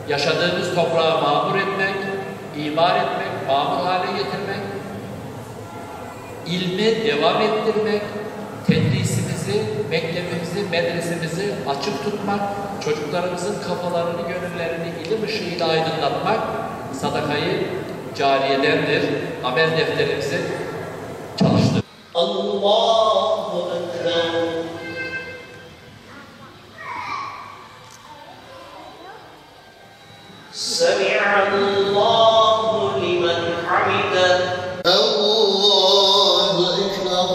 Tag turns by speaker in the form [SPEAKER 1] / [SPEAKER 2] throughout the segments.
[SPEAKER 1] yaşadığımız toprağı mamur etmek, imar etmek, mamur hale getirmek, ilmi devam ettirmek, tedrisimizi, mektebimizi, medresemizi açık tutmak, çocuklarımızın kafalarını, gönüllerini ilim ışığıyla aydınlatmak sadakayı cariyedendir. Amel defterimizi çalıştır. Allahu Ekber. Semi'allahu limen hamide. Allahu Ekber.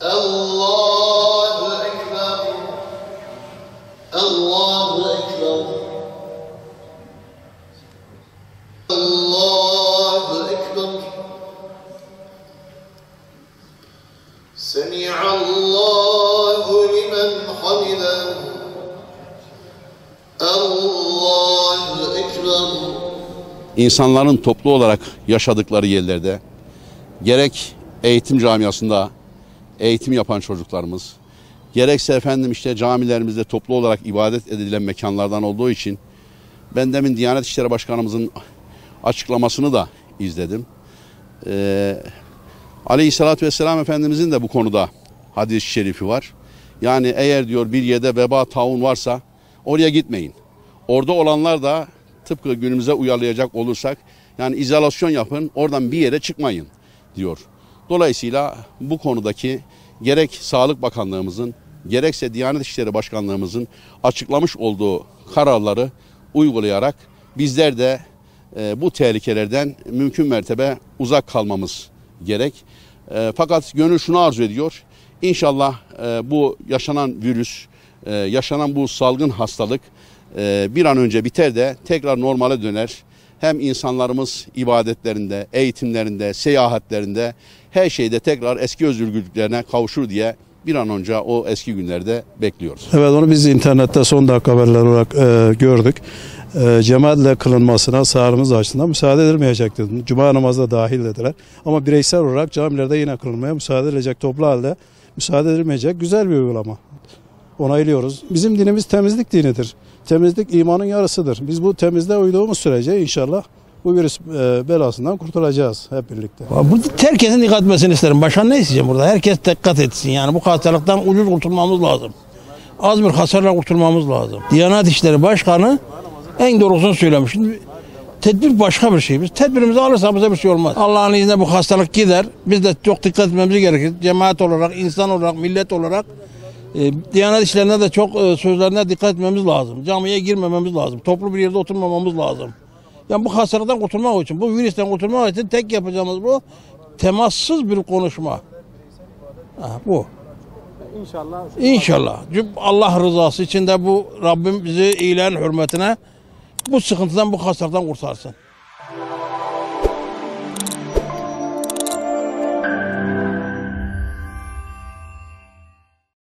[SPEAKER 1] Allahu Ekber. Allahu Ekber. Allahu Ekber. Semi'allahu limen hamide. Allahu Ekber.
[SPEAKER 2] İnsanların toplu olarak yaşadıkları yerlerde, gerek eğitim camiasında eğitim yapan çocuklarımız, gerekse efendim işte camilerimizde toplu olarak ibadet edilen mekanlardan olduğu için ben demin Diyanet İşleri Başkanımızın açıklamasını da izledim. Aleyhissalatü vesselam Efendimizin de bu konuda hadis-i şerifi var. Yani eğer diyor bir yerde veba, taun varsa oraya gitmeyin. Orada olanlar da tıpkı günümüze uyarlayacak olursak yani izolasyon yapın, oradan bir yere çıkmayın diyor. Dolayısıyla bu konudaki gerek Sağlık Bakanlığımızın gerekse Diyanet İşleri Başkanlığımızın açıklamış olduğu kararları uygulayarak bizler de bu tehlikelerden mümkün mertebe uzak kalmamız gerek. Fakat gönül şunu arzu ediyor. İnşallah bu yaşanan virüs, yaşanan bu salgın hastalık bir an önce biter de tekrar normale döner. Hem insanlarımız ibadetlerinde, eğitimlerinde, seyahatlerinde her şeyde tekrar eski özgürlüklerine kavuşur diye bir an önce o eski günlerde bekliyoruz.
[SPEAKER 3] Evet, onu biz internette son dakika haberler olarak gördük. Cemaatle kılınmasına sağlığımız açısından müsaade edilmeyecektir. Cuma namazda dahil dediler. Ama bireysel olarak camilerde yine kılınmaya müsaade edilecek, toplu halde müsaade edilmeyecek güzel bir uygulama. Onaylıyoruz. Bizim dinimiz temizlik dinidir. Temizlik imanın yarısıdır. Biz bu temizliğe uyduğumuz sürece inşallah bu virüs belasından kurtulacağız hep birlikte.
[SPEAKER 4] Herkesin dikkat etmesini isterim. Başkan ne isteyeceğim burada? Herkes dikkat etsin. Yani bu hastalıktan ucuz kurtulmamız lazım. Az bir hasarla kurtulmamız lazım. Diyanet İşleri Başkanı en doğrusunu söylemiş. Şimdi tedbir başka bir şey. Biz tedbirimizi alırsak bize bir şey olmaz. Allah'ın izniyle bu hastalık gider. Biz de çok dikkat etmemiz gerekir. Cemaat olarak, insan olarak, millet olarak Diyanet işlerine de çok sözlerine dikkat etmemiz lazım. Camiye girmememiz lazım. Toplu bir yerde oturmamamız lazım. Yani bu hastalıktan kurtulmak için, bu virüsten kurtulmak için tek yapacağımız bu temassız bir konuşma. Bu. İnşallah. İnşallah. Allah rızası için de bu Rabbim bizi iyiliğin hürmetine bu sıkıntıdan, bu hastalıktan kurtarsın.